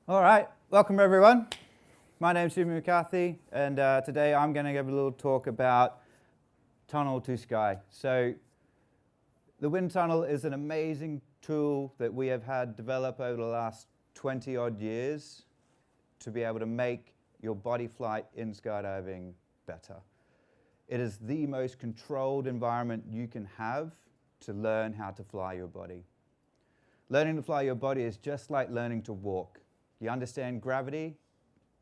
All right, welcome everyone. My name's McCarthy, and today I'm going to give a little talk about tunnel to sky. So the wind tunnel is an amazing tool that we have had develop over the last 20 odd years to be able to make your body flight in skydiving better. It is the most controlled environment you can have to learn how to fly your body. Learning to fly your body is just like learning to walk. You understand gravity,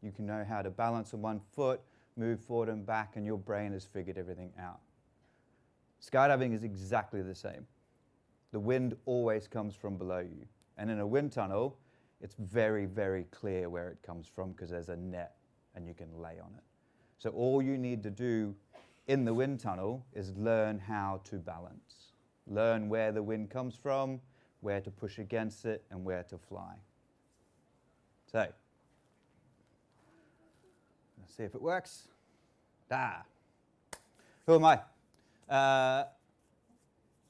you can know how to balance on one foot, move forward and back, and your brain has figured everything out. Skydiving is exactly the same. The wind always comes from below you. And in a wind tunnel, it's very, very clear where it comes from because there's a net and you can lay on it. So all you need to do in the wind tunnel is learn how to balance. Learn where the wind comes from, where to push against it, and where to fly. So, let's see if it works. Who am I?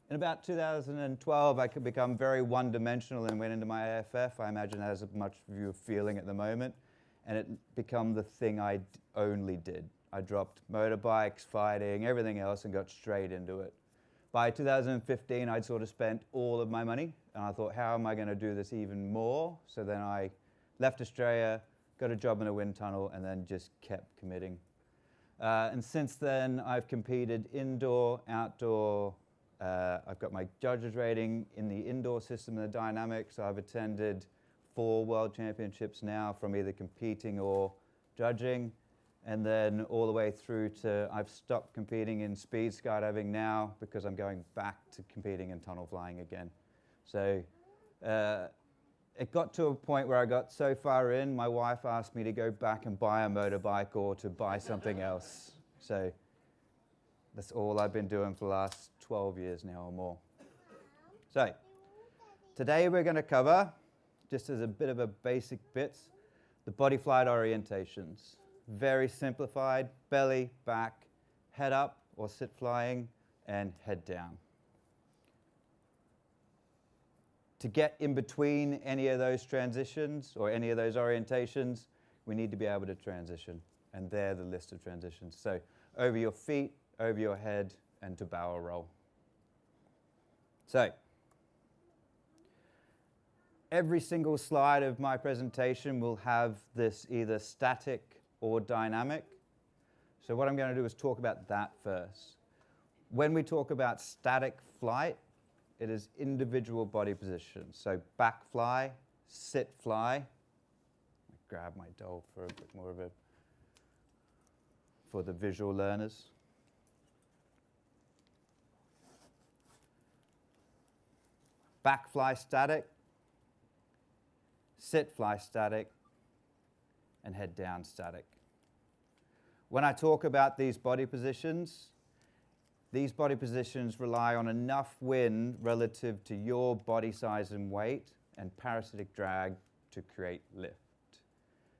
In about 2012, I could become very one-dimensional and went into my AFF. I imagine it has much of you feeling at the moment. And it became the thing I only did. I dropped motorbikes, fighting, everything else, and got straight into it. By 2015, I'd sort of spent all of my money, and I thought, how am I going to do this even more? So then I left Australia, got a job in a wind tunnel, and then just kept committing. And since then, I've competed indoor, outdoor. I've got my judges rating in the indoor system and the dynamics. I've attended 4 world championships now from either competing or judging. And then all the way through to, I've stopped competing in speed skydiving now because I'm going back to competing in tunnel flying again. So it got to a point where I got so far in, my wife asked me to go back and buy a motorbike or to buy something else. So that's all I've been doing for the last 12 years now or more. So today we're going to cover, just as a bit of a basic bits, the body flight orientations. Very simplified: belly, back, head up or sit flying, and head down. To get in between any of those transitions or any of those orientations, we need to be able to transition. And they're the list of transitions. So over your feet, over your head, and to barrel roll. So every single slide of my presentation will have this either static or dynamic. So what I'm going to do is talk about that first. When we talk about static flight, it is individual body positions. So back fly, sit fly. I grab my doll for a bit more of a, for the visual learners. Back fly static, sit fly static, and head down static. When I talk about these body positions rely on enough wind relative to your body size and weight and parasitic drag to create lift.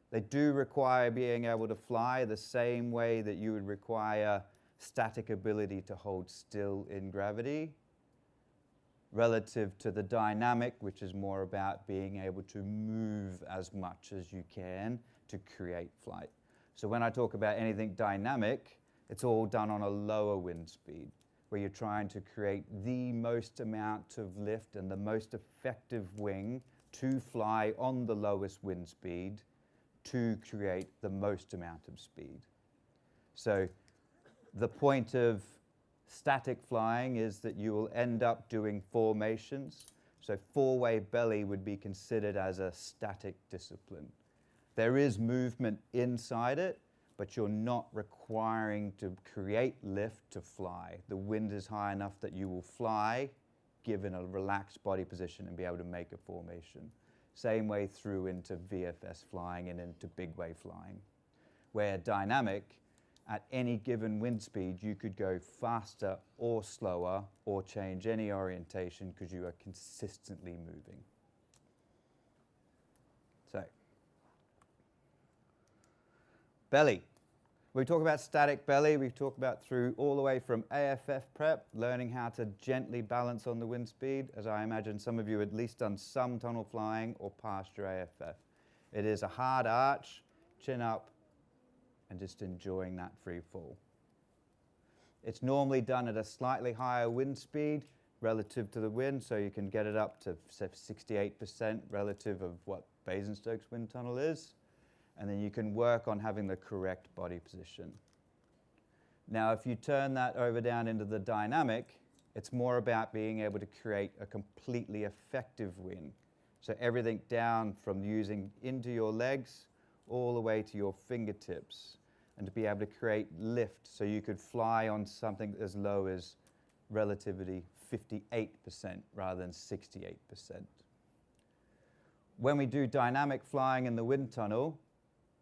They do require being able to fly the same way that you would require static ability to hold still in gravity, relative to the dynamic, which is more about being able to move as much as you can to create flight. So when I talk about anything dynamic, it's all done on a lower wind speed, where you're trying to create the most amount of lift and the most effective wing to fly on the lowest wind speed to create the most amount of speed. So the point of static flying is that you will end up doing formations. So 4-way belly would be considered as a static discipline. There is movement inside it, but you're not requiring to create lift to fly. The wind is high enough that you will fly given a relaxed body position and be able to make a formation. Same way through into VFS flying and into big wave flying. Where dynamic, at any given wind speed, you could go faster or slower or change any orientation because you are consistently moving. So, belly. We talk about static belly. We talk about through all the way from AFF prep, learning how to gently balance on the wind speed, as I imagine some of you at least done some tunnel flying or passed your AFF. It is a hard arch, chin up, and just enjoying that free fall. It's normally done at a slightly higher wind speed relative to the wind, so you can get it up to 68% relative of what Basingstoke's wind tunnel is. And then you can work on having the correct body position. Now, if you turn that over down into the dynamic, it's more about being able to create a completely effective wing. So everything down from using into your legs all the way to your fingertips, and to be able to create lift so you could fly on something as low as relativity 58% rather than 68%. When we do dynamic flying in the wind tunnel,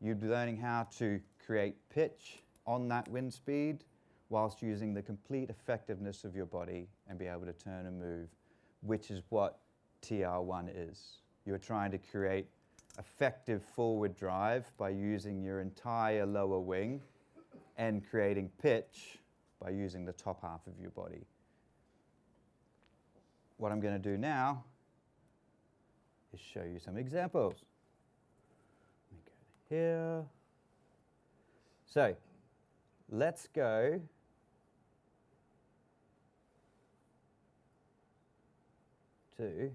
you're learning how to create pitch on that wind speed whilst using the complete effectiveness of your body and be able to turn and move, which is what TR1 is. You're trying to create effective forward drive by using your entire lower wing and creating pitch by using the top half of your body. What I'm going to do now is show you some examples. Let me go here. So let's go to,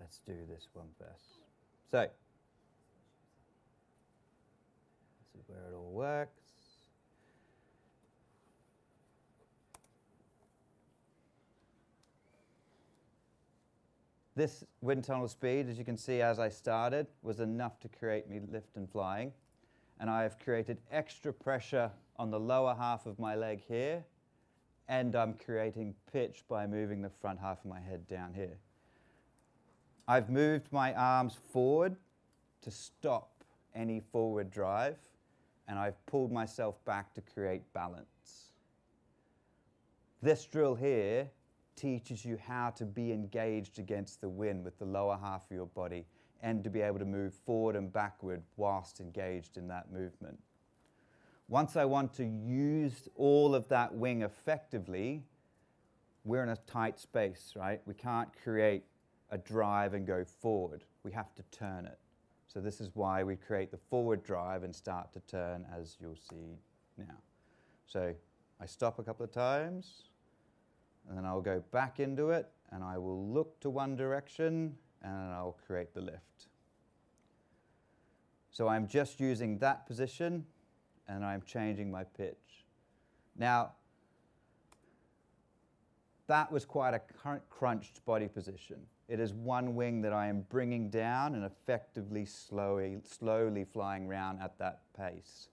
let's do this one first. So this is where it all works. This wind tunnel speed, as you can see as I started, was enough to create me lift and flying. And I have created extra pressure on the lower half of my leg here, and I'm creating pitch by moving the front half of my head down here. I've moved my arms forward to stop any forward drive, and I've pulled myself back to create balance. This drill here teaches you how to be engaged against the wind with the lower half of your body and to be able to move forward and backward whilst engaged in that movement. Once I want to use all of that wing effectively, we're in a tight space, right? We can't create a drive and go forward. We have to turn it. So this is why we create the forward drive and start to turn, as you'll see now. So I stop a couple of times, and then I'll go back into it, and I will look to one direction, and I'll create the lift. So I'm just using that position, and I'm changing my pitch. Now, that was quite a crunched body position. It is one wing that I am bringing down and effectively slowly flying around at that pace.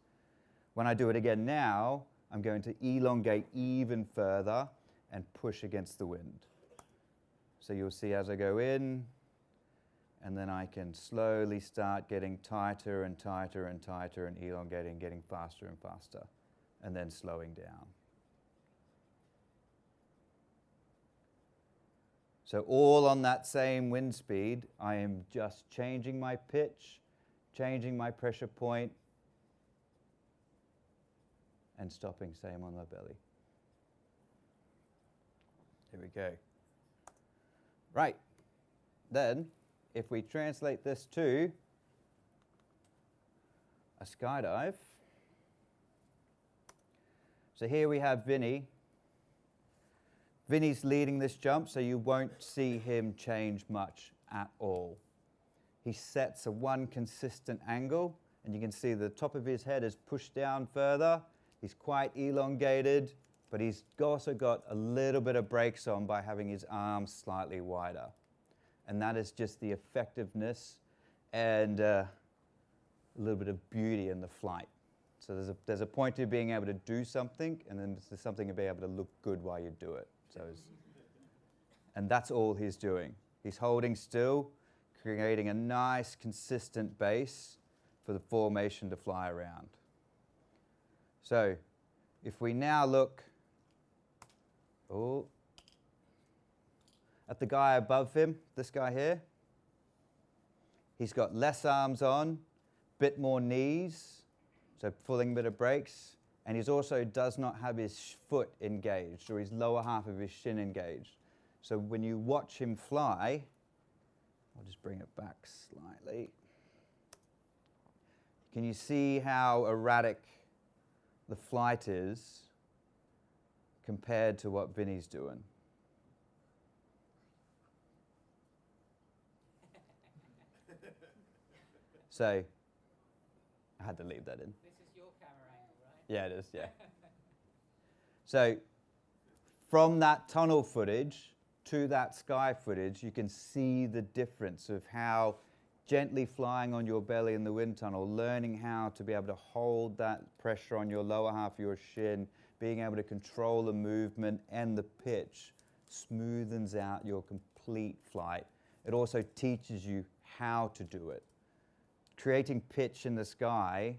When I do it again now, I'm going to elongate even further and push against the wind. So you'll see as I go in, and then I can slowly start getting tighter and tighter and tighter and elongating, getting faster and faster, and then slowing down. So all on that same wind speed, I am just changing my pitch, changing my pressure point, and stopping, same on the belly. Here we go. Right, then if we translate this to a skydive, so here we have Vinny. Vinny's leading this jump, so you won't see him change much at all. He sets a one consistent angle, and you can see the top of his head is pushed down further. He's quite elongated, but he's also got a little bit of brakes on by having his arms slightly wider. And that is just the effectiveness and a little bit of beauty in the flight. So there's a point to being able to do something, and then there's something to be able to look good while you do it. And that's all he's doing. He's holding still, creating a nice, consistent base for the formation to fly around. So if we now look at the guy above him, this guy here, he's got less arms on, bit more knees, so pulling a bit of brakes, and he also does not have his foot engaged or his lower half of his shin engaged. So when you watch him fly, I'll just bring it back slightly. Can you see how erratic the flight is compared to what Vinny's doing? So, I had to leave that in. This is your camera angle, right? Yeah, it is, yeah. So, from that tunnel footage to that sky footage, you can see the difference of how gently flying on your belly in the wind tunnel, learning how to be able to hold that pressure on your lower half of your shin, being able to control the movement and the pitch, smoothens out your complete flight. It also teaches you how to do it. Creating pitch in the sky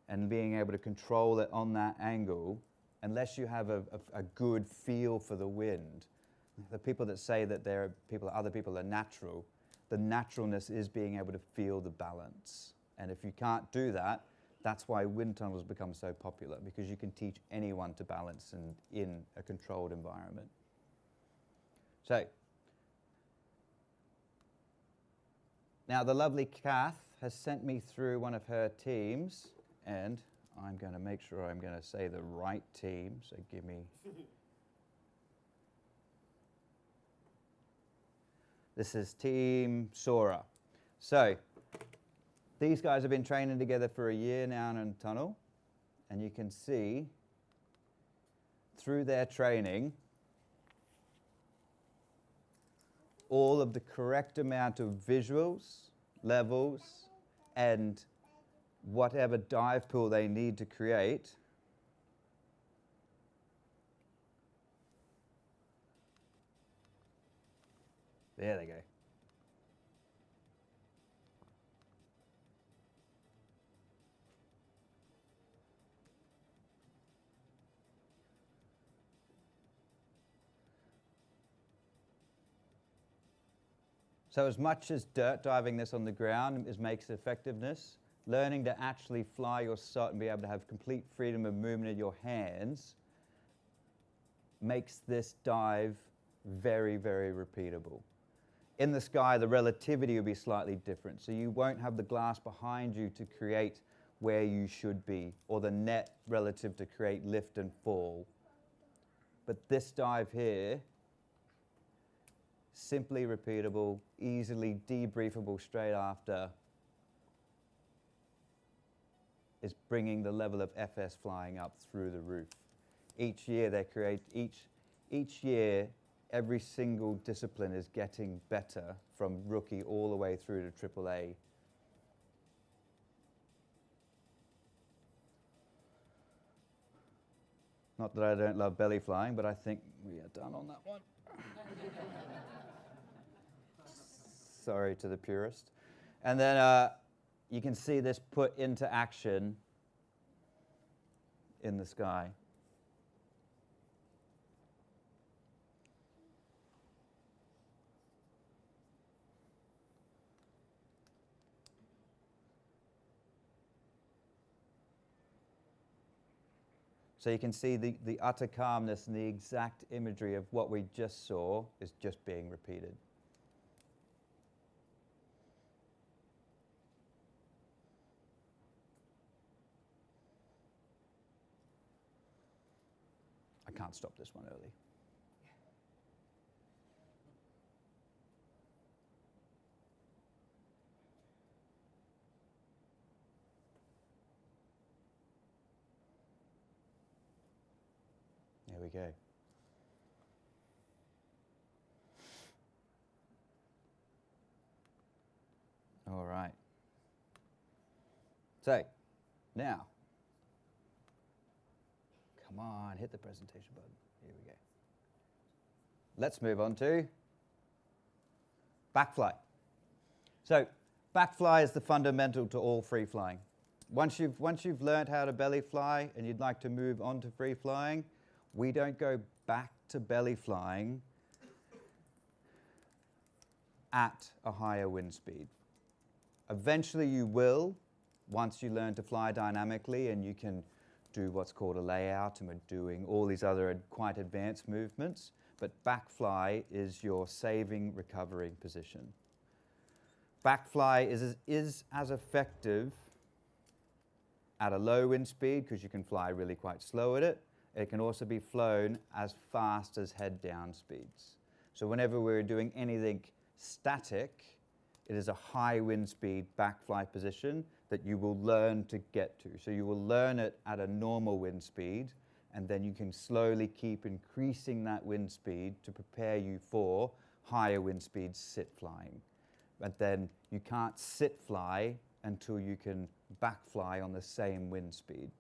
and being able to control it on that angle, unless you have a good feel for the wind. The people that say that other people are natural, the naturalness is being able to feel the balance. And if you can't do that, that's why wind tunnels become so popular, because you can teach anyone to balance in a controlled environment. So, now the lovely Kath has sent me through one of her teams, and I'm going to make sure I'm going to say the right team, so give me... This is Team Sora. So, these guys have been training together for a year now in a tunnel, and you can see through their training all of the correct amount of visuals, levels, and whatever dive pool they need to create there they go. So as much as dirt diving this on the ground makes effectiveness, learning to actually fly your shot and be able to have complete freedom of movement in your hands makes this dive very, very repeatable. In the sky, the relativity will be slightly different, so you won't have the glass behind you to create where you should be, or the net relative to create lift and fall. But this dive here, simply repeatable, easily debriefable straight after, is bringing the level of FS flying up through the roof. Each year they create, each year every single discipline is getting better from rookie all the way through to AAA. Not that I don't love belly flying, but I think we are done on that one. Sorry to the purist. And then you can see this put into action in the sky. So you can see the utter calmness and the exact imagery of what we just saw is just being repeated. I can't stop this one early. There we go. All right. So, now, come on, hit the presentation button. Here we go. Let's move on to backfly. So, backfly is the fundamental to all free flying. Once you've learned how to belly fly and you'd like to move on to free flying, we don't go back to belly flying at a higher wind speed. Eventually you will, once you learn to fly dynamically and you can do what's called a layout, and we're doing all these other quite advanced movements, but backfly is your saving, recovering position. Backfly is as effective at a low wind speed because you can fly really quite slow at it. It can also be flown as fast as head down speeds. So whenever we're doing anything static, it is a high wind speed backfly position that you will learn to get to. So you will learn it at a normal wind speed, and then you can slowly keep increasing that wind speed to prepare you for higher wind speeds sit flying. But then you can't sit fly until you can backfly on the same wind speed.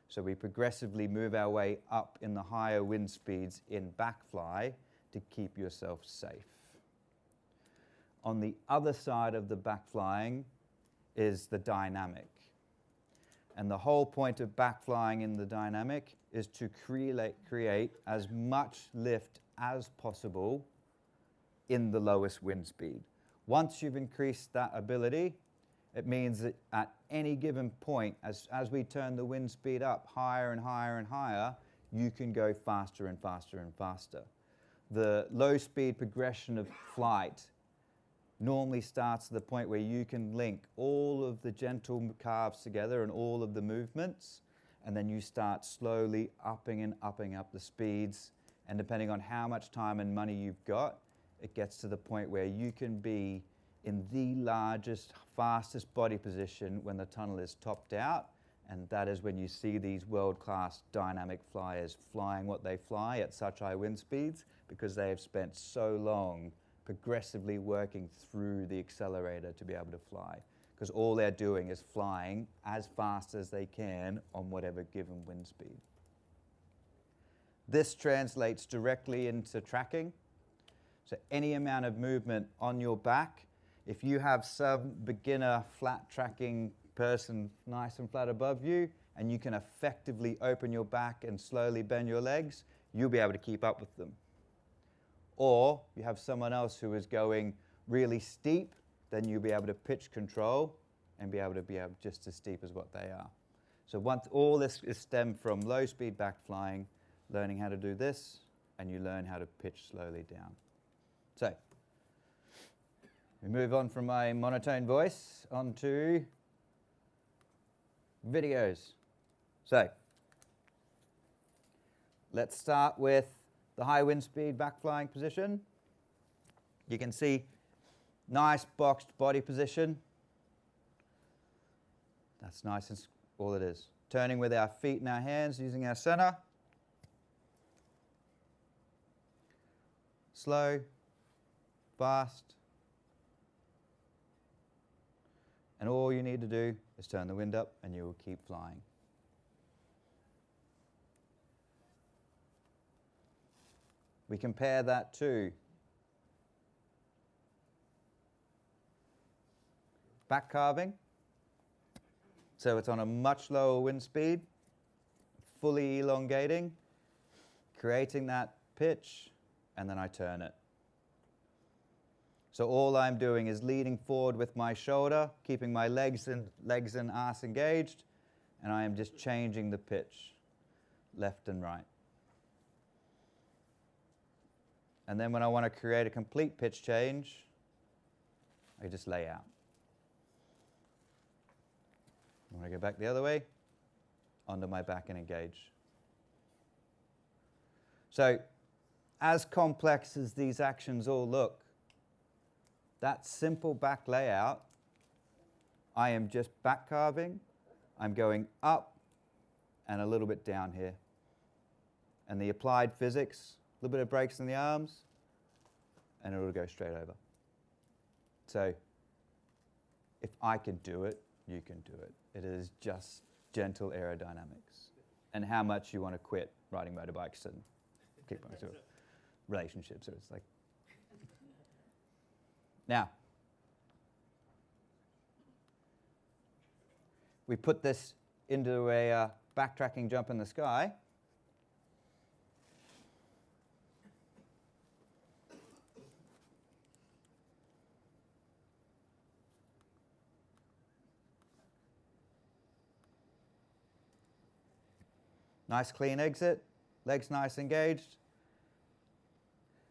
So we progressively move our way up in the higher wind speeds in backfly to keep yourself safe. On the other side of the backflying is the dynamic. And the whole point of backflying in the dynamic is to create as much lift as possible in the lowest wind speed. Once you've increased that ability, it means that at any given point, as we turn the wind speed up higher and higher and higher, you can go faster and faster and faster. The low speed progression of flight normally starts at the point where you can link all of the gentle carves together and all of the movements, and then you start slowly upping and upping up the speeds, and depending on how much time and money you've got, it gets to the point where you can be in the largest, fastest body position when the tunnel is topped out, and that is when you see these world-class dynamic flyers flying what they fly at such high wind speeds because they have spent so long progressively working through the accelerator to be able to fly, because all they're doing is flying as fast as they can on whatever given wind speed. This translates directly into tracking. So any amount of movement on your back, if you have some beginner flat tracking person nice and flat above you, and you can effectively open your back and slowly bend your legs, you'll be able to keep up with them. Or you have someone else who is going really steep, then you'll be able to pitch control and be able just as steep as what they are. So once all this is stemmed from low speed back flying, learning how to do this, and you learn how to pitch slowly down. So we move on from my monotone voice onto videos. So let's start with the high wind speed back flying position. You can see nice boxed body position. That's nice and all it is. Turning with our feet and our hands using our center. Slow, fast. And all you need to do is turn the wind up and you will keep flying. We compare that to back carving. So it's on a much lower wind speed, fully elongating, creating that pitch, and then I turn it. So all I'm doing is leaning forward with my shoulder, keeping my legs and ass engaged, and I am just changing the pitch, left and right. And then when I want to create a complete pitch change, I just lay out. When I go back the other way, onto my back and engage. So as complex as these actions all look, that simple back layout, I am just back carving, I'm going up and a little bit down here. And the applied physics, a little bit of brakes in the arms, and it'll go straight over. So if I can do it, you can do it. It is just gentle aerodynamics. And how much you want to quit riding motorbikes and kickbikes or relationships. So it's like, now, we put this into a backtracking jump in the sky. Nice clean exit, legs nice engaged.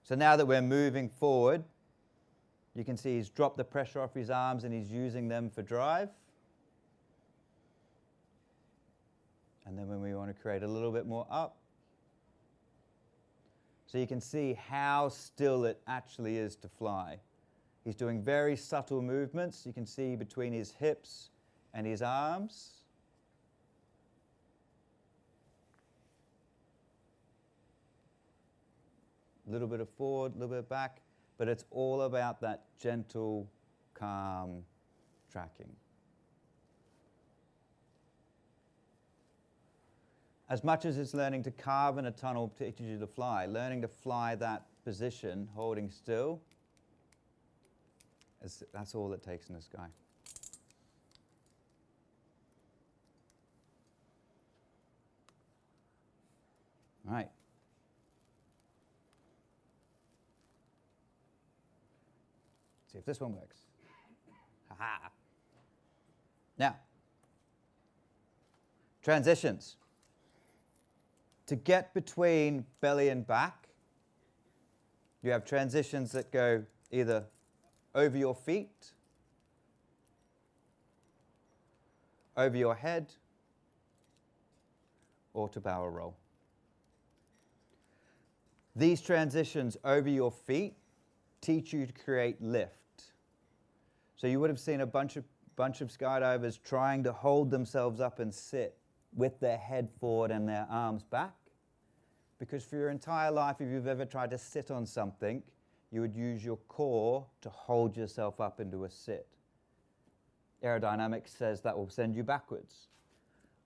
So now that we're moving forward, You can see he's dropped the pressure off his arms and he's using them for drive. And then when we want to create a little bit more up, so you can see how still it actually is to fly. He's doing very subtle movements. You can see between his hips and his arms. A little bit of forward, a little bit of back, but it's all about that gentle, calm tracking. As much as it's learning to carve in a tunnel teaches you to fly, learning to fly that position, holding still, that's all it takes in the sky. All right. See if this one works. Ha-ha. Now, transitions. To get between belly and back, you have transitions that go either over your feet, over your head, or to barrel roll. These transitions over your feet teach you to create lift. So you would have seen a bunch of skydivers trying to hold themselves up and sit with their head forward and their arms back. Because for your entire life, if you've ever tried to sit on something, you would use your core to hold yourself up into a sit. Aerodynamics says that will send you backwards.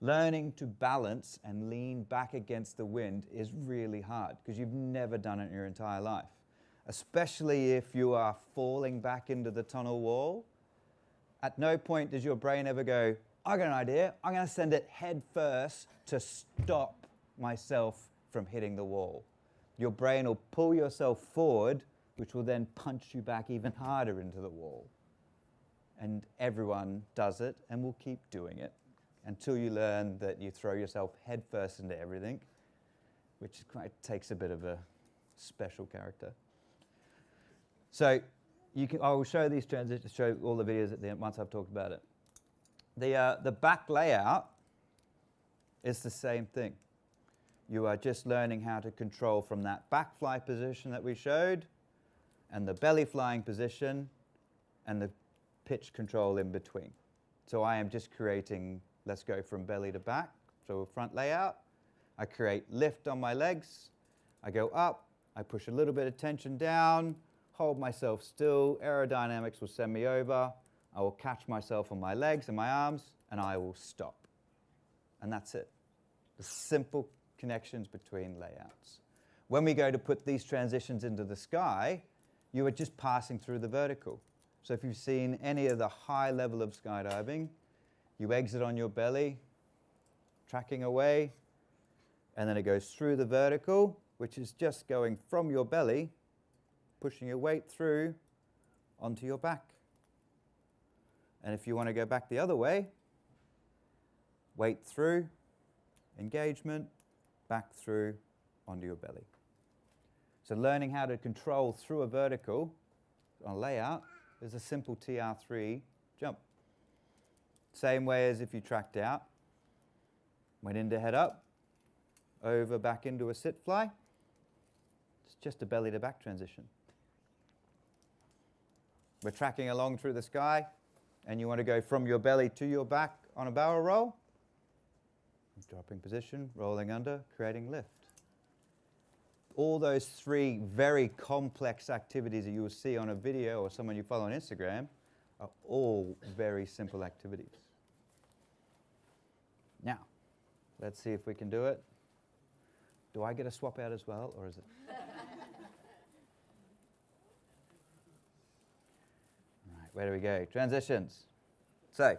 Learning to balance and lean back against the wind is really hard because you've never done it in your entire life. Especially if you are falling back into the tunnel wall. At no point does your brain ever go, I got an idea, I'm going to send it head first to stop myself from hitting the wall. Your brain will pull yourself forward, which will then punch you back even harder into the wall. And everyone does it and will keep doing it until you learn that you throw yourself head first into everything, which takes a bit of a special character. So I will show these transitions, show all the videos at the end once I've talked about it. The back layout is the same thing. You are just learning how to control from that back fly position that we showed and the belly flying position and the pitch control in between. So I am just creating, let's go from belly to back. So a front layout. I create lift on my legs. I go up. I push a little bit of tension down. Hold myself still. Aerodynamics will send me over. I will catch myself on my legs and my arms, and I will stop. And that's it. The simple connections between layouts. When we go to put these transitions into the sky, you are just passing through the vertical. So if you've seen any of the high level of skydiving, you exit on your belly, tracking away, and then it goes through the vertical, which is just going from your belly, pushing your weight through onto your back. And if you want to go back the other way, weight through, engagement, back through onto your belly. So learning how to control through a vertical on a layout is a simple TR3 jump. Same way as if you tracked out, went into head up, over back into a sit fly. It's just a belly to back transition. We're tracking along through the sky, and you want to go from your belly to your back on a barrel roll. Dropping position, rolling under, creating lift. All those three very complex activities that you will see on a video or someone you follow on Instagram are all very simple activities. Now, let's see if we can do it. Do I get a swap out as well, or is it? All right, where do we go? Transitions. So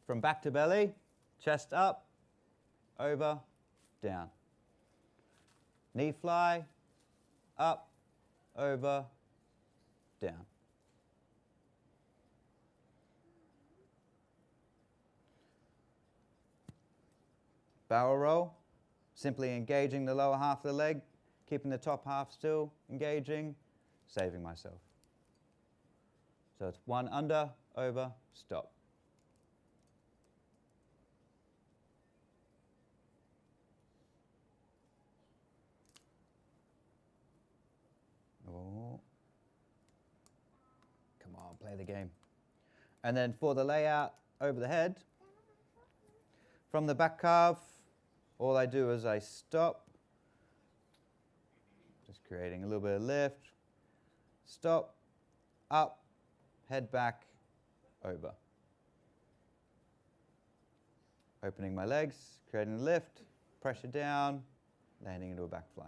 from back to belly, chest up, over, down. Knee fly, up, over, down. barrel roll, simply engaging the lower half of the leg, keeping the top half still, engaging, saving myself. So it's one under, over, stop. Oh. Come on, play the game. And then for the layout over the head, from the back calf, all I do is I stop, just creating a little bit of lift, stop, up, head back, over. Opening my legs, creating a lift, pressure down, landing into a back fly.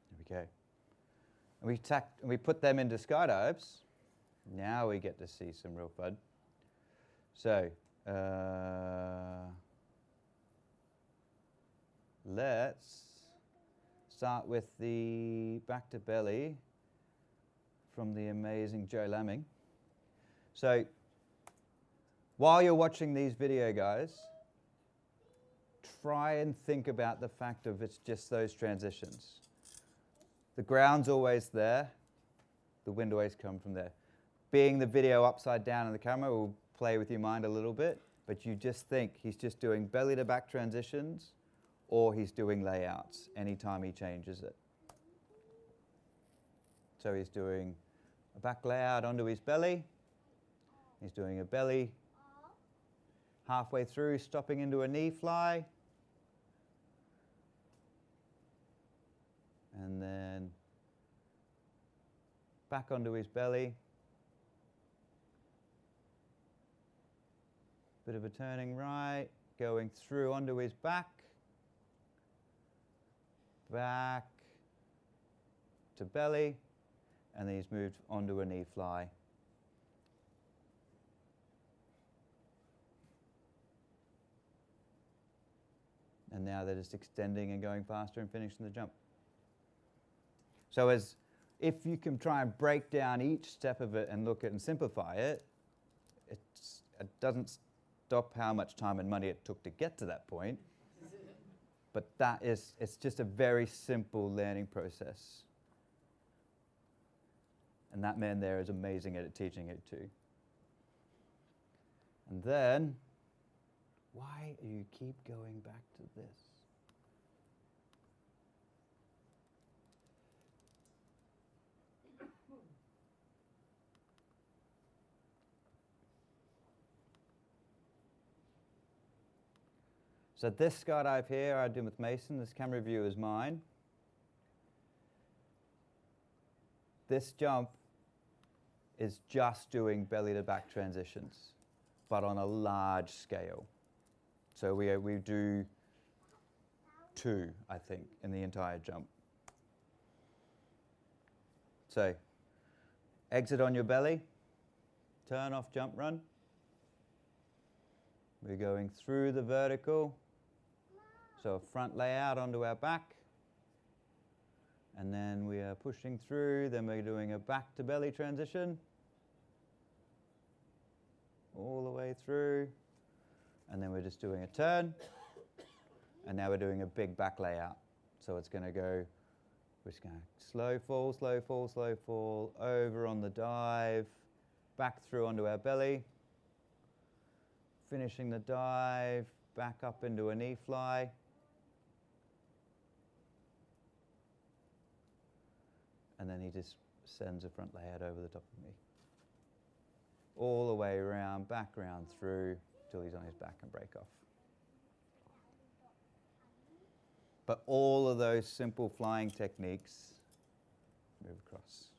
There we go. And we put them into skydives. Now we get to see some real fun. So, let's start with the back to belly from the amazing Joe Lamming. So, while you're watching these video guys, try and think about the fact of it's just those transitions. The ground's always there. The wind always comes from there. Being the video upside down in the camera will play with your mind a little bit, but you just think he's just doing belly to back transitions or he's doing layouts anytime he changes it. So he's doing a back layout onto his belly. He's doing a belly halfway through, stopping into a knee fly. And then back onto his belly. Bit of a turning right, going through onto his back. Back to belly. And then he's moved onto a knee fly. And now they're just extending and going faster and finishing the jump. So if you can try and break down each step of it and look at and simplify it, it doesn't stop how much time and money it took to get to that point. But it's just a very simple learning process. And that man there is amazing at teaching it too. And then, why do you keep going back to this? So this skydive here I did with Mason, this camera view is mine. This jump is just doing belly to back transitions, but on a large scale. So we do 2, I think, in the entire jump. So exit on your belly, turn off jump run. We're going through the vertical. So a front layout onto our back. And then we are pushing through, then we're doing a back to belly transition. All the way through. And then we're just doing a turn. And now we're doing a big back layout. So it's going to go, we're just going to slow fall, slow fall, slow fall, over on the dive, back through onto our belly. Finishing the dive, back up into a knee fly. And then he just sends a front layout over the top of me. All the way around, back round through, till he's on his back and break off. But all of those simple flying techniques move across.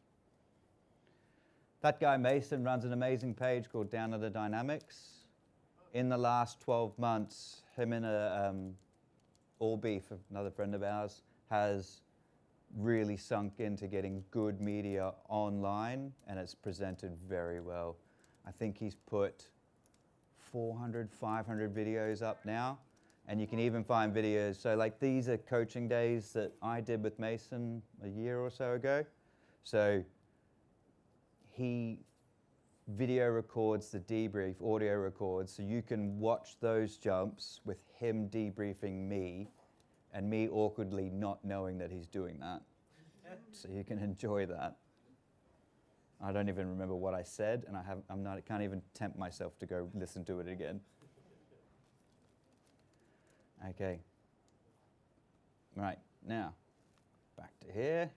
That guy Mason runs an amazing page called Down Under Dynamics. In the last 12 months, him and All Beef, another friend of ours, has really sunk into getting good media online, and it's presented very well. I think he's put 400, 500 videos up now, and you can even find videos. So like these are coaching days that I did with Mason a year or so ago. So he video records the debrief, audio records, so you can watch those jumps with him debriefing me and me awkwardly not knowing that he's doing that. So you can enjoy that. I don't even remember what I said, and I can't even tempt myself to go listen to it again. Okay. Right, now, back to here.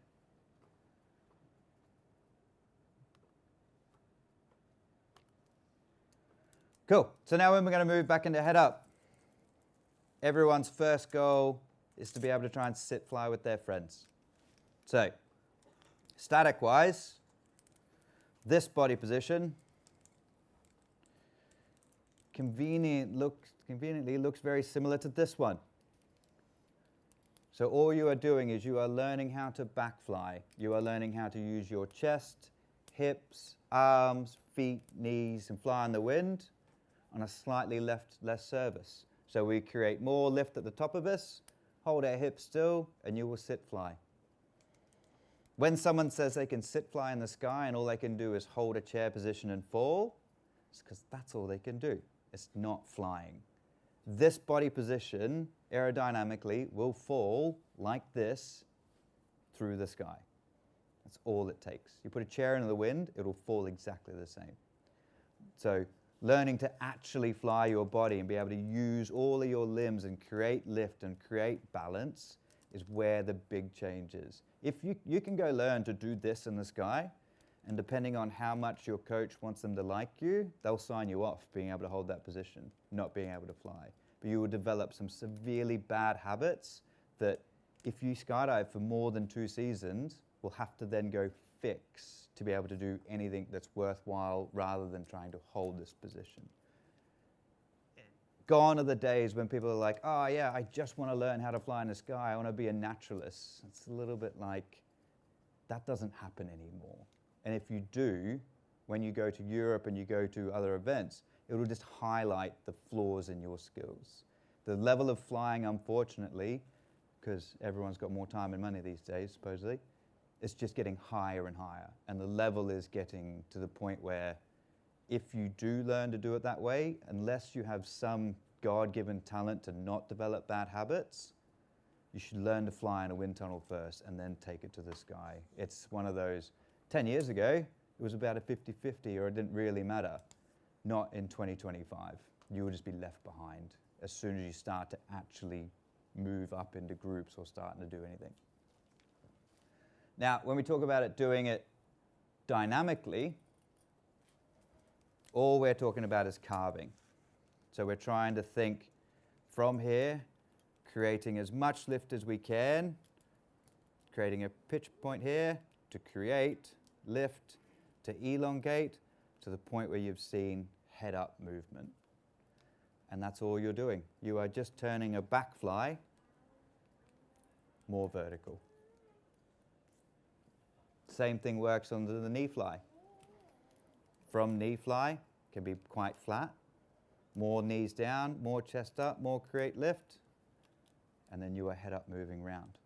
Cool. So now when we're going to move back into head up, everyone's first goal is to be able to try and sit fly with their friends. So, static-wise, this body position conveniently looks very similar to this one. So all you are doing is you are learning how to back fly. You are learning how to use your chest, hips, arms, feet, knees, and fly in the wind on a slightly less service. So we create more lift at the top of us, hold our hips still, and you will sit fly. When someone says they can sit fly in the sky and all they can do is hold a chair position and fall, it's because that's all they can do. It's not flying. This body position, aerodynamically, will fall like this through the sky. That's all it takes. You put a chair in the wind, it'll fall exactly the same. So learning to actually fly your body and be able to use all of your limbs and create lift and create balance is where the big change is. If you can go learn to do this in the sky, and depending on how much your coach wants them to like you, they'll sign you off being able to hold that position, not being able to fly. But you will develop some severely bad habits that if you skydive for more than 2 seasons, will have to then go fix to be able to do anything that's worthwhile rather than trying to hold this position. Gone are the days when people are like, oh yeah, I just want to learn how to fly in the sky. I want to be a naturalist. It's a little bit like, that doesn't happen anymore. And if you do, when you go to Europe and you go to other events, it will just highlight the flaws in your skills. The level of flying, unfortunately, because everyone's got more time and money these days, supposedly, it's just getting higher and higher. And the level is getting to the point where if you do learn to do it that way, unless you have some God-given talent to not develop bad habits, you should learn to fly in a wind tunnel first and then take it to the sky. It's one of those, 10 years ago, it was about a 50-50 or it didn't really matter. Not in 2025. You will just be left behind as soon as you start to actually move up into groups or starting to do anything. Now, when we talk about it doing it dynamically, all we're talking about is carving. So we're trying to think from here, creating as much lift as we can, creating a pitch point here to create lift, to elongate to the point where you've seen head up movement. And that's all you're doing. You are just turning a back fly more vertical. Same thing works on the knee fly. From knee fly, can be quite flat. More knees down, more chest up, more create lift. And then you are head up moving round.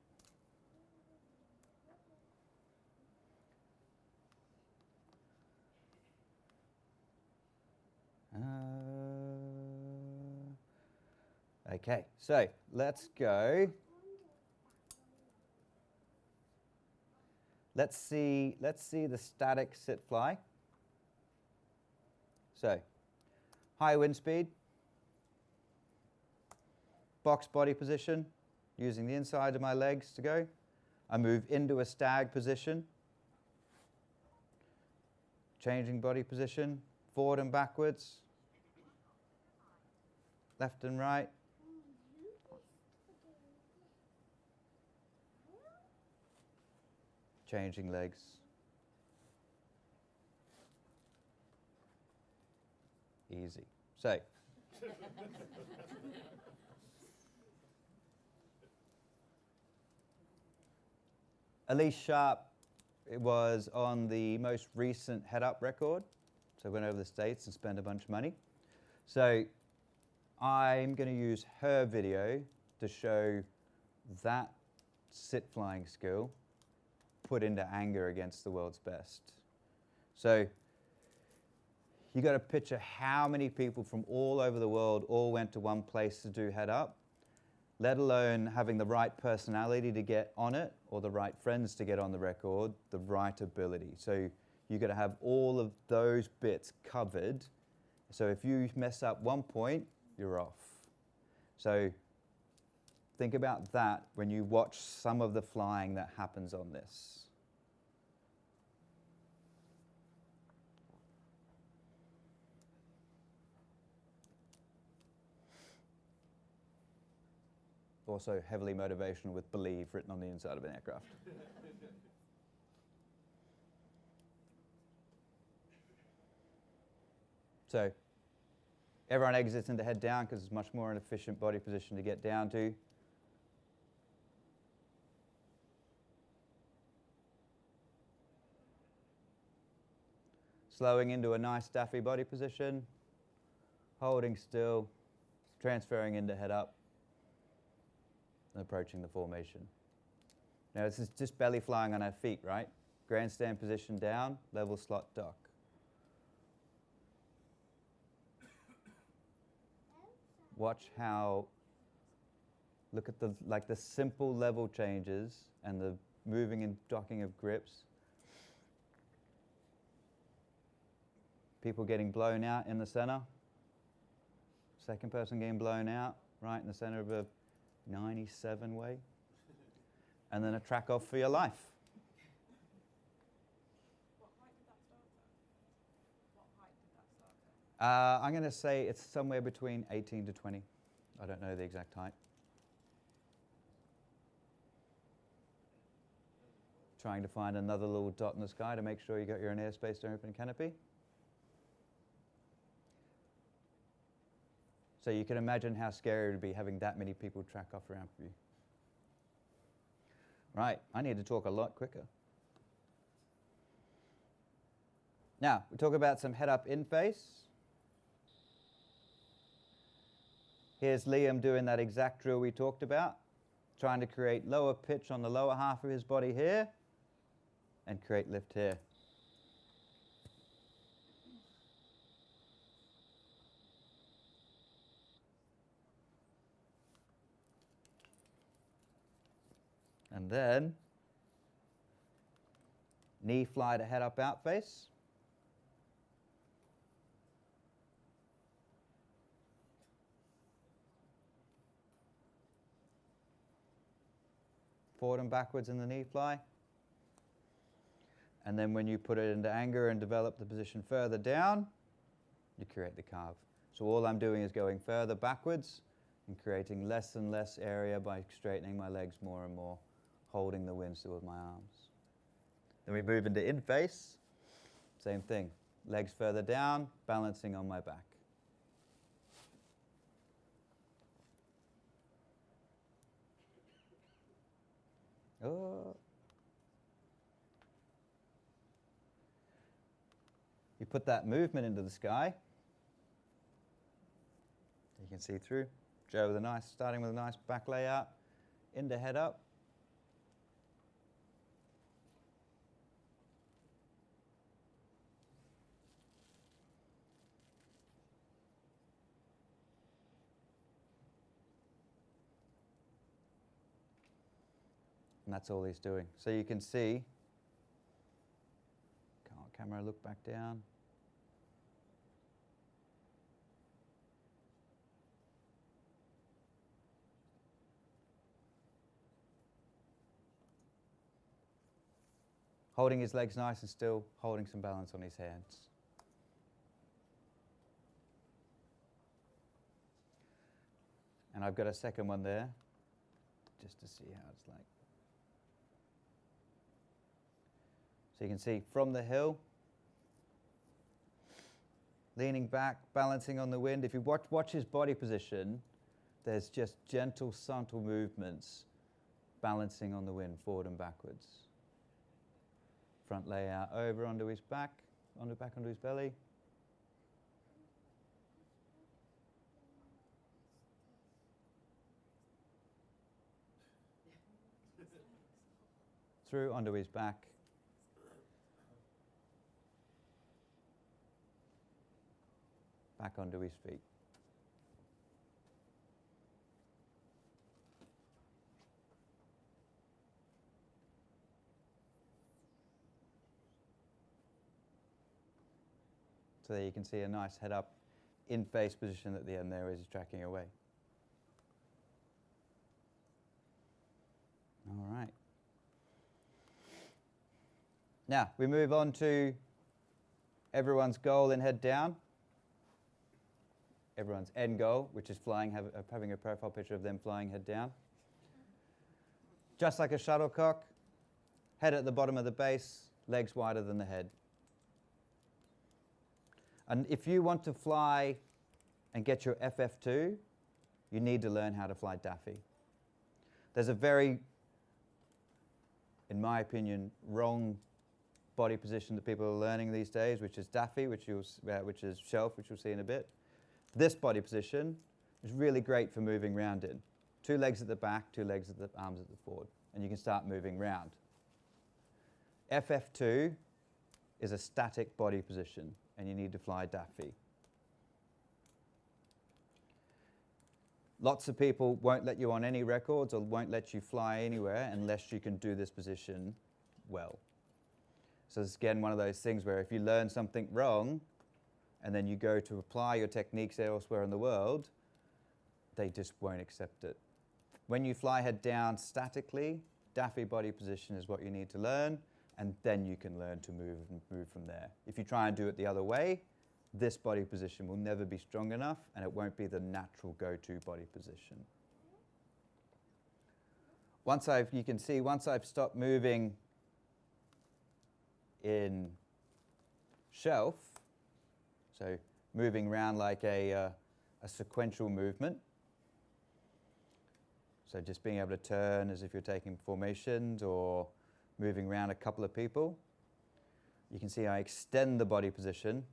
Okay, so let's go. Let's see the static sit fly. So, high wind speed, box body position, using the inside of my legs to go. I move into a stag position, changing body position, forward and backwards, left and right. Changing legs. Easy. So, Elise Sharp, it was on the most recent head up record. So I went over the States and spent a bunch of money. So I'm going to use her video to show that sit flying skill put into anger against the world's best. So you got to picture how many people from all over the world all went to one place to do head up, let alone having the right personality to get on it, or the right friends to get on the record, the right ability. So you've got to have all of those bits covered. So if you mess up one point, you're off. So think about that when you watch some of the flying that happens on this. Also heavily motivational with believe written on the inside of an aircraft. So everyone exits into head down because it's much more an efficient body position to get down to. Slowing into a nice staffy body position, holding still, transferring into head up, and approaching the formation. Now this is just belly flying on our feet, right? Grandstand position down, level slot dock. Watch how, look at the simple level changes and the moving and docking of grips. People getting blown out in the center. Second person getting blown out, right in the center of a 97 way. And then a track off for your life. What height did that start at? What height did that start at? I'm going to say it's somewhere between 18 to 20. I don't know the exact height. Trying to find another little dot in the sky to make sure you got your own airspace to open canopy. So you can imagine how scary it would be having that many people track off around you. Right, I need to talk a lot quicker. Now, we talk about some head up in face. Here's Liam doing that exact drill we talked about, trying to create lower pitch on the lower half of his body here and create lift here. And then knee fly to head up out face. Forward and backwards in the knee fly. And then when you put it into anger and develop the position further down, you create the carve. So all I'm doing is going further backwards and creating less and less area by straightening my legs more and more, holding the wind still with my arms. Then we move into in face. Same thing. Legs further down, balancing on my back. Oh. You put that movement into the sky. You can see through. Joe with a nice, starting with a nice back layout, into head up. And that's all he's doing. So you can see, come on, camera, look back down. Holding his legs nice and still, holding some balance on his hands. And I've got a second one there, just to see how it's like. So you can see from the hill, leaning back, balancing on the wind. If you watch his body position, there's just gentle, subtle movements, balancing on the wind, forward and backwards. Front layout over onto his back, back onto his belly. Through onto his back. back onto his feet. So there you can see a nice head up in face position at the end there as he's tracking away. All right. Now we move on to everyone's goal in head down. Everyone's end goal, which is flying, having a profile picture of them flying head down. Just like a shuttlecock, head at the bottom of the base, legs wider than the head. And if you want to fly and get your FF2, you need to learn how to fly Daffy. There's a very, in my opinion, wrong body position that people are learning these days, which is Daffy, which is shelf, which you'll see in a bit. This body position is really great for moving round in. 2 legs at the back, 2 legs at the arms at the forward, and you can start moving round. FF2 is a static body position, and you need to fly Daffy. Lots of people won't let you on any records or won't let you fly anywhere unless you can do this position well. So it's again one of those things where if you learn something wrong and then you go to apply your techniques elsewhere in the world, they just won't accept it. When you fly head down statically, Daffy body position is what you need to learn, and then you can learn to move from there. If you try and do it the other way, this body position will never be strong enough and it won't be the natural go-to body position. You can see once I've stopped moving in shelf, so moving around like a sequential movement, so just being able to turn as if you're taking formations or moving around a couple of people, you can see I extend the body position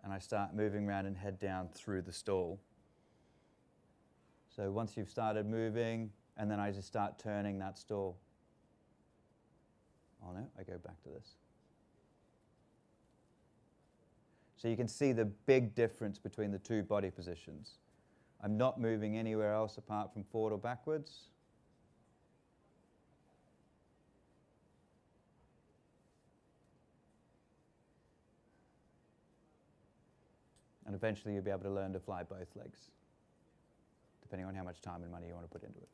and I start moving around and head down through the stall. So once you've started moving, and then I just start turning that stall. Oh no, I go back to this. So you can see the big difference between the 2 body positions. I'm not moving anywhere else apart from forward or backwards. And eventually you'll be able to learn to fly both legs, depending on how much time and money you want to put into it.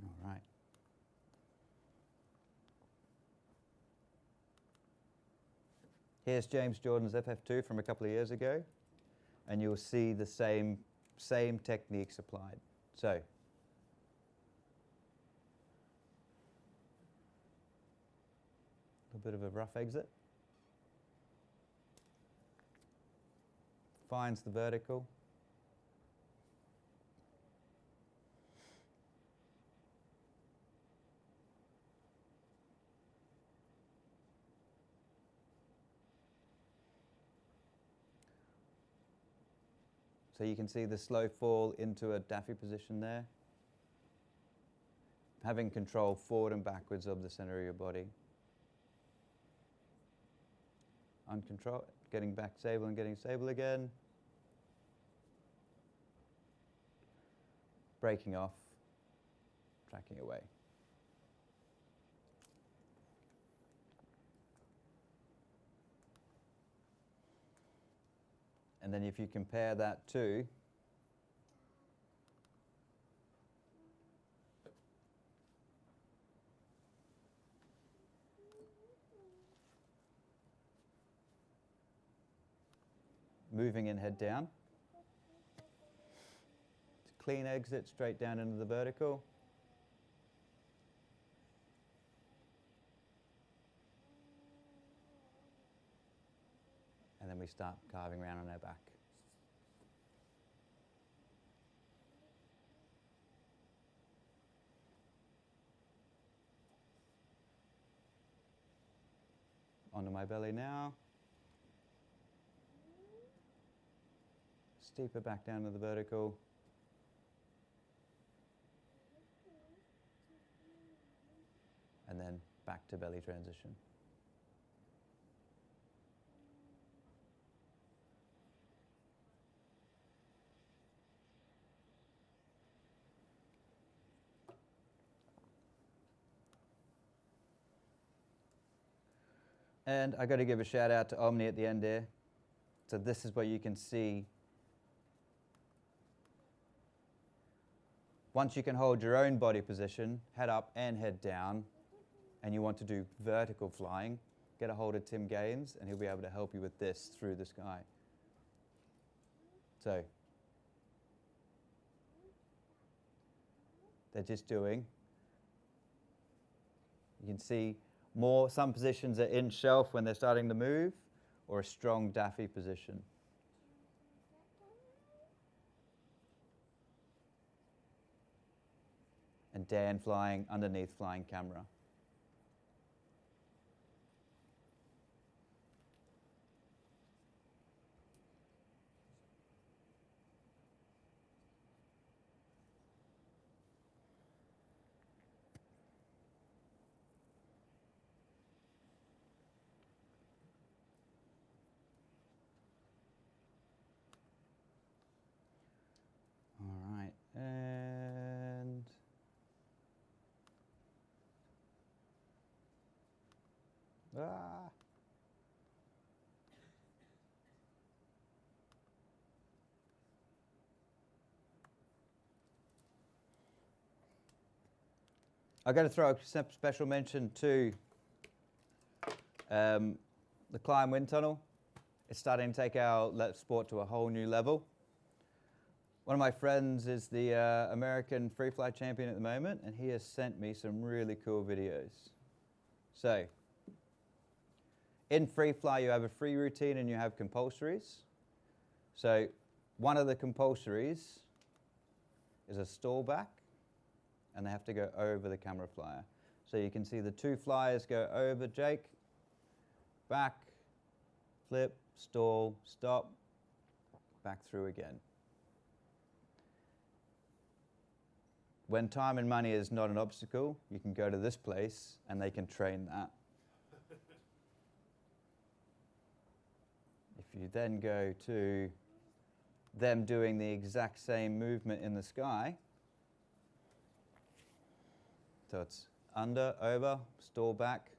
All right. Here's James Jordan's FF2 from a couple of years ago, and you'll see the same techniques applied. So, a bit of a rough exit. Finds the vertical. So you can see the slow fall into a Daffy position there. Having control forward and backwards of the center of your body. Uncontrolled, getting back stable and getting stable again. Breaking off, tracking away. And then if you compare that to moving in head down, it's a clean exit straight down into the vertical. And then we start carving around on our back. onto my belly now. Steeper back down to the vertical. And then back to belly transition. And I got to give a shout out to Omni at the end there. So this is what you can see. Once you can hold your own body position, head up and head down, and you want to do vertical flying, get a hold of Tim Gaines and he'll be able to help you with this through the sky. So they're just doing, you can see some positions are in shelf when they're starting to move, or a strong daffy position. And Dan flying underneath flying camera. All right, and I've got to throw a special mention to the climb wind tunnel. It's starting to take our sport to a whole new level. One of my friends is the American free fly champion at the moment, and he has sent me some really cool videos. So, in free fly, you have a free routine and you have compulsories. So, one of the compulsories is a stall back, and they have to go over the camera flyer. So you can see the two flyers go over Jake, back, flip, stall, stop, back through again. When time and money is not an obstacle, you can go to this place and they can train that. If you then go to them doing the exact same movement in the sky, so it's under, over, stall back,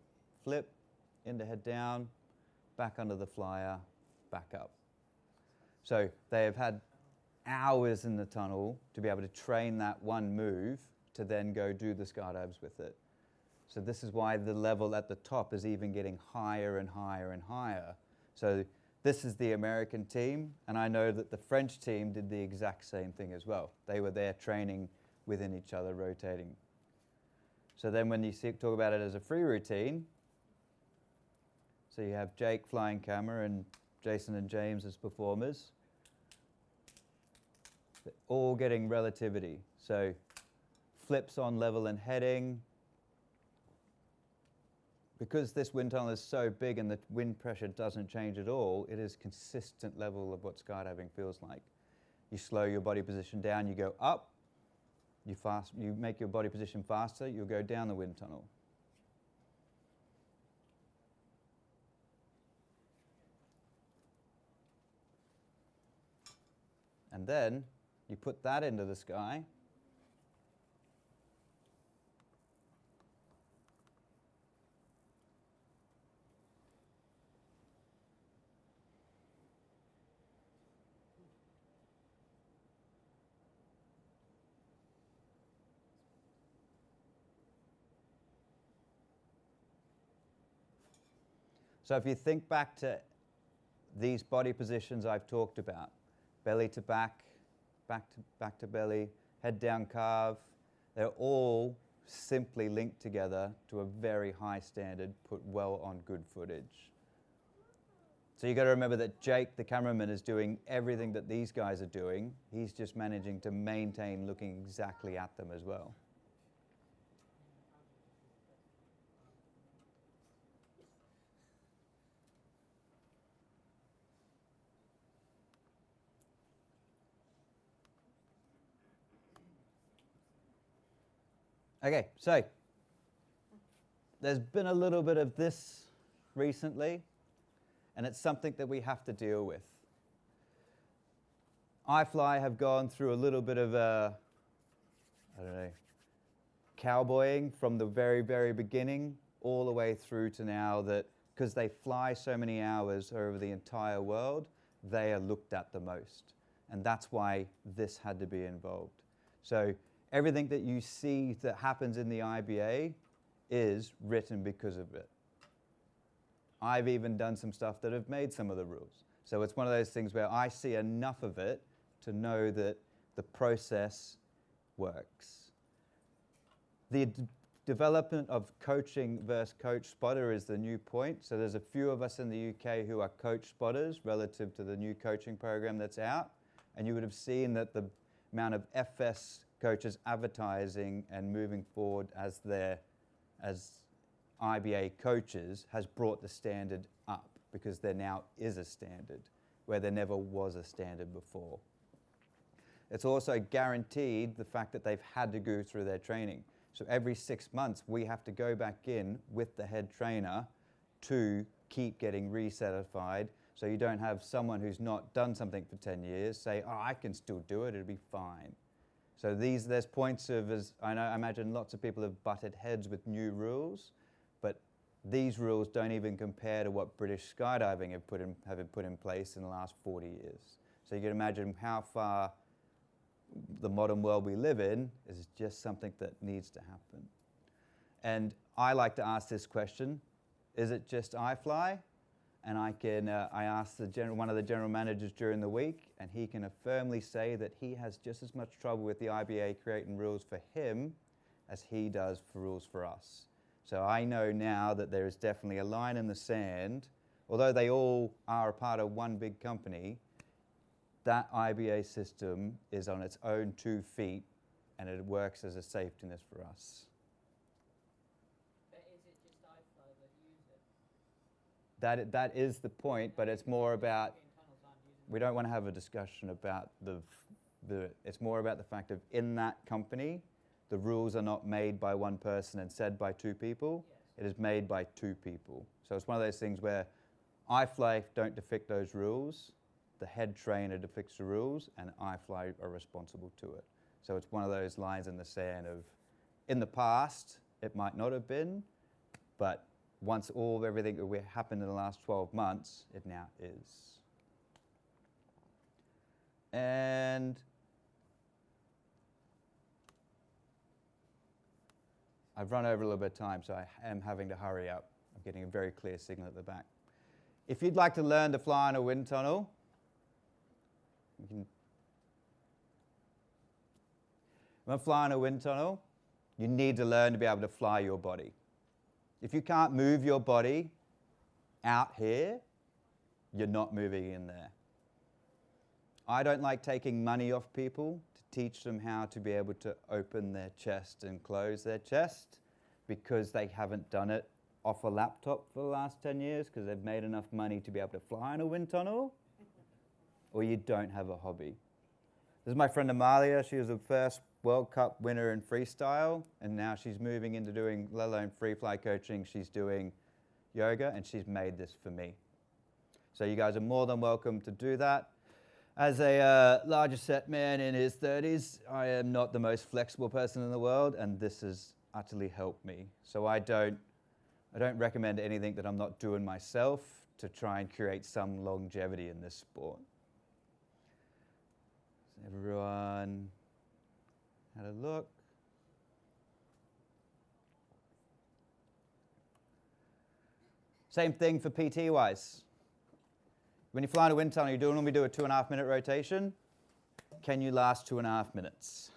flip, into head down, back under the flyer, back up. So they have had hours in the tunnel to be able to train that one move to then go do the skydives with it. So this is why the level at the top is even getting higher and higher and higher. So this is the American team, and I know that the French team did the exact same thing as well. They were there training within each other, rotating. So then when you talk about it as a free routine, so you have Jake flying camera and Jason and James as performers, they're all getting relativity. So flips on level and heading. Because this wind tunnel is so big and the wind pressure doesn't change at all, it is consistent level of what skydiving feels like. You slow your body position down, you go up. You make your body position faster, you'll go down the wind tunnel. And then you put that into the sky. So if you think back to these body positions I've talked about, belly to back, back to belly, head down carve, they're all simply linked together to a very high standard, put well on good footage. So you've got to remember that Jake, the cameraman, is doing everything that these guys are doing. He's just managing to maintain looking exactly at them as well. Okay, so there's been a little bit of this recently, and it's something that we have to deal with. iFly have gone through a little bit of a, I don't know, cowboying from the very, very beginning all the way through to now, that because they fly so many hours over the entire world, they are looked at the most. And that's why this had to be involved. So everything that you see that happens in the IBA is written because of it. I've even done some stuff that have made some of the rules. So it's one of those things where I see enough of it to know that the process works. The development of coaching versus coach spotter is the new point. So there's a few of us in the UK who are coach spotters relative to the new coaching program that's out. And you would have seen that the amount of FS coaches advertising and moving forward as IBA coaches has brought the standard up, because there now is a standard where there never was a standard before. It's also guaranteed the fact that they've had to go through their training. So every 6 months we have to go back in with the head trainer to keep getting recertified, so you don't have someone who's not done something for 10 years say, oh, I can still do it, it'll be fine. So there's points of, I imagine lots of people have butted heads with new rules, but these rules don't even compare to what British skydiving have put in place in the last 40 years. So you can imagine how far the modern world we live in is just something that needs to happen. And I like to ask this question, is it just iFly? And I asked one of the general managers during the week, and he can firmly say that he has just as much trouble with the IBA creating rules for him as he does for rules for us. So I know now that there is definitely a line in the sand. Although they all are a part of one big company, that IBA system is on its own 2 feet, and it works as a safety net for us. But is it just iFly that use it? That is the point, but it's more about, we don't want to have a discussion about it's more about the fact of in that company, the rules are not made by one person and said by 2 people. Yes. It is made by 2 people. So it's one of those things where iFly don't depict those rules, the head trainer depicts the rules, and iFly are responsible to it. So it's one of those lines in the sand of, in the past, it might not have been, but once everything that happened in the last 12 months, it now is. And I've run over a little bit of time, so I am having to hurry up. I'm getting a very clear signal at the back. If you'd like to learn to fly in a wind tunnel, when flying a wind tunnel, you need to learn to be able to fly your body. If you can't move your body out here, you're not moving in there. I don't like taking money off people to teach them how to be able to open their chest and close their chest, because they haven't done it off a laptop for the last 10 years because they've made enough money to be able to fly in a wind tunnel, or you don't have a hobby. This is my friend Amalia. She was the first World Cup winner in freestyle, and now she's moving into doing, let alone free fly coaching, she's doing yoga, and she's made this for me. So you guys are more than welcome to do that. As a larger set man in his 30s, I am not the most flexible person in the world, and this has utterly helped me. So I don't recommend anything that I'm not doing myself to try and create some longevity in this sport. Everyone had a look. Same thing for PT-wise. When you fly in a wind tunnel, you normally do a 2.5 minute rotation. Can you last 2.5 minutes?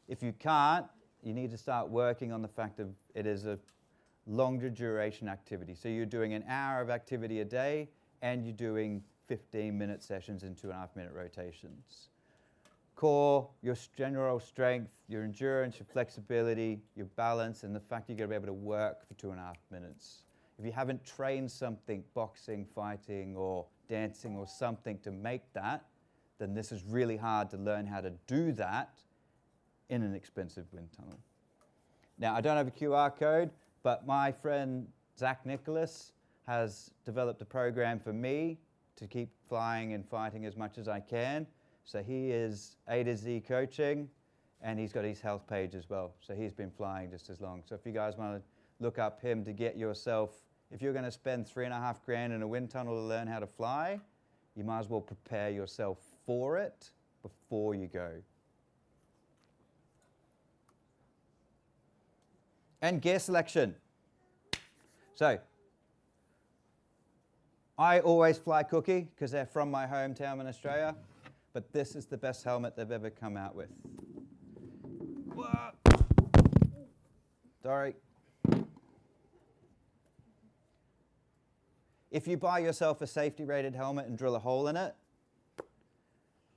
If you can't, you need to start working on the fact that it is a longer duration activity. So you're doing an hour of activity a day, and you're doing 15-minute sessions in 2.5 minute rotations. Core, your general strength, your endurance, your flexibility, your balance, and the fact you're going to be able to work for 2.5 minutes. If you haven't trained something, boxing, fighting, or dancing or something to make that, then this is really hard to learn how to do that in an expensive wind tunnel. Now, I don't have a QR code, but my friend Zach Nicholas has developed a program for me to keep flying and fighting as much as I can. So he is A to Z coaching, and he's got his health page as well. So he's been flying just as long. So if you guys want to look up him to get yourself, if you're going to spend $3.5 grand in a wind tunnel to learn how to fly, you might as well prepare yourself for it before you go. And gear selection. So I always fly Cookie because they're from my hometown in Australia, but this is the best helmet they've ever come out with. Whoa. Sorry. If you buy yourself a safety rated helmet and drill a hole in it,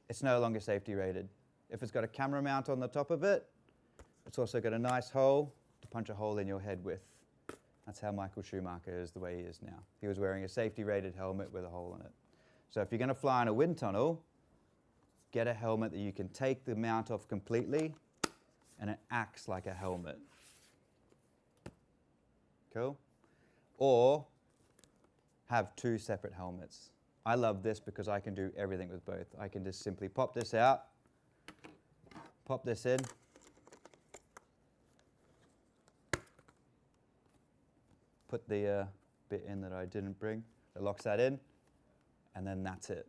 it's no longer safety rated. If it's got a camera mount on the top of it, it's also got a nice hole to punch a hole in your head with. That's how Michael Schumacher is the way he is now. He was wearing a safety rated helmet with a hole in it. So if you're going to fly in a wind tunnel, get a helmet that you can take the mount off completely and it acts like a helmet. Cool? Or have two separate helmets. I love this because I can do everything with both. I can just simply pop this out, pop this in, put the bit in that I didn't bring, that locks that in, and then that's it.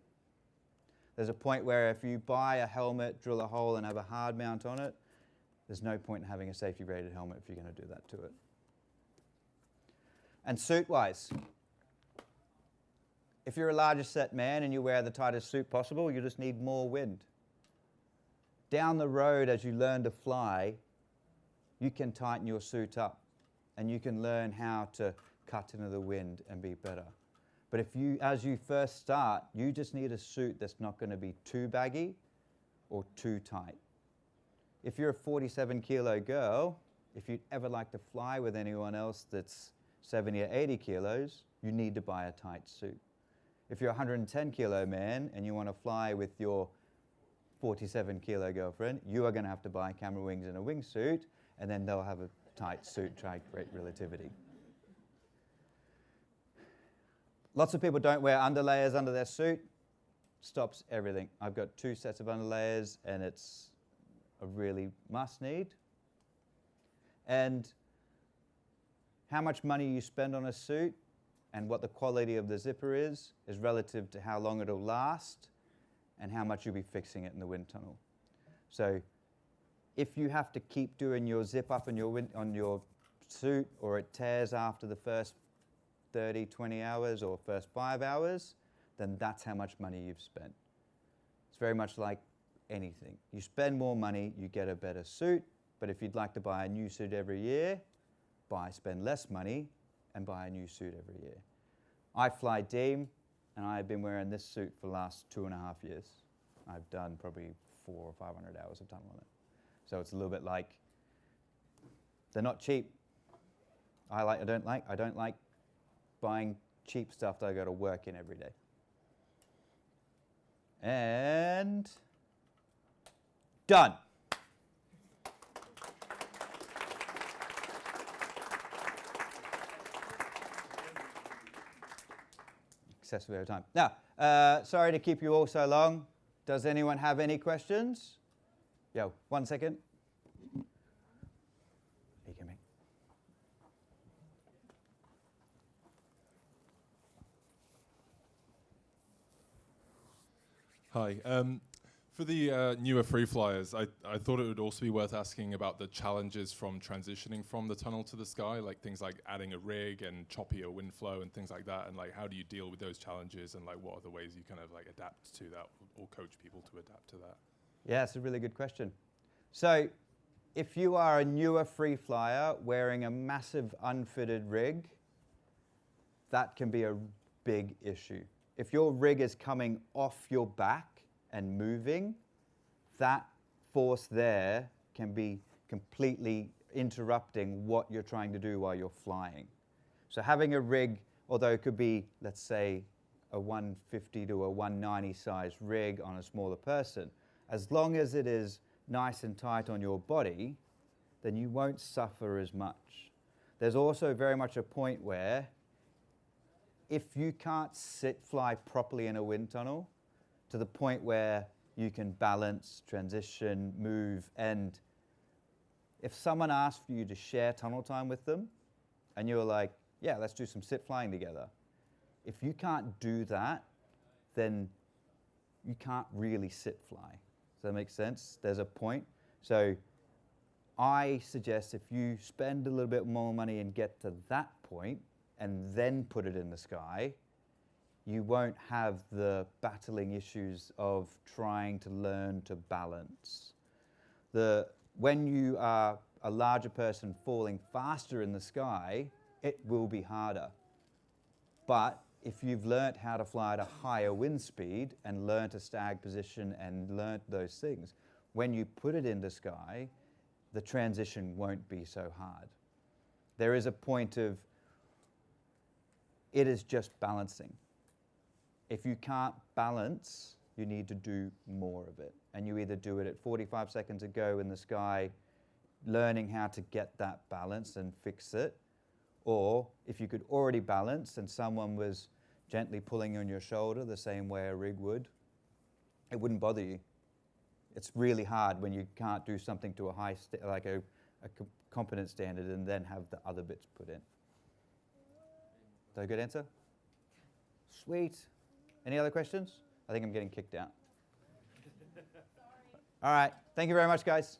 There's a point where if you buy a helmet, drill a hole, and have a hard mount on it, there's no point in having a safety rated helmet if you're going to do that to it. And suit-wise, if you're a larger set man and you wear the tightest suit possible, you just need more wind. Down the road, as you learn to fly, you can tighten your suit up and you can learn how to cut into the wind and be better. But if you, as you first start, you just need a suit that's not going to be too baggy or too tight. If you're a 47 kilo girl, if you'd ever like to fly with anyone else that's 70 or 80 kilos, you need to buy a tight suit. If you're a 110 kilo man and you want to fly with your 47 kilo girlfriend, you are going to have to buy camera wings and a wingsuit, and then they'll have a tight suit to create relativity. Lots of people don't wear underlayers under their suit. Stops everything. I've got 2 sets of underlayers and it's a really must need. And how much money you spend on a suit and what the quality of the zipper is relative to how long it'll last and how much you'll be fixing it in the wind tunnel. So if you have to keep doing your zip up on your suit, or it tears after the first 30, 20 hours or first 5 hours, then that's how much money you've spent. It's very much like anything. You spend more money, you get a better suit, but if you'd like to buy a new suit every year, spend less money and buy a new suit every year. I fly Deem, and I've been wearing this suit for the last 2.5 years. I've done probably 400 or 500 hours of tunnel on it. So it's a little bit like, they're not cheap. I don't like buying cheap stuff that I go to work in every day. And done. Excessively over time. Now, sorry to keep you all so long. Does anyone have any questions? Yo, 1 second. Here you go, mate. Hi. For the newer free flyers, I thought it would also be worth asking about the challenges from transitioning from the tunnel to the sky, like things like adding a rig and choppier wind flow and things like that, and like how do you deal with those challenges, and like what are the ways you kind of like adapt to that or coach people to adapt to that? Yeah, it's a really good question. So if you are a newer free flyer wearing a massive unfitted rig, that can be a big issue. If your rig is coming off your back and moving, that force there can be completely interrupting what you're trying to do while you're flying. So having a rig, although it could be, let's say, a 150 to a 190 size rig on a smaller person, as long as it is nice and tight on your body, then you won't suffer as much. There's also very much a point where if you can't fly properly in a wind tunnel to the point where you can balance, transition, move, and if someone asked for you to share tunnel time with them and you were like, yeah, let's do some sit flying together. If you can't do that, then you can't really sit fly. Does that make sense? There's a point. So I suggest if you spend a little bit more money and get to that point and then put it in the sky, you won't have the battling issues of trying to learn to balance. When you are a larger person falling faster in the sky, it will be harder. But if you've learnt how to fly at a higher wind speed and learnt a stag position and learnt those things, when you put it in the sky, the transition won't be so hard. There is a point of, it is just balancing. If you can't balance, you need to do more of it. And you either do it at 45 seconds ago in the sky, learning how to get that balance and fix it, or if you could already balance and someone was gently pulling on your shoulder the same way a rig would, it wouldn't bother you. It's really hard when you can't do something to a high, like a competent standard and then have the other bits put in. Is that a good answer? Sweet. Any other questions? I think I'm getting kicked out. All right. Thank you very much, guys.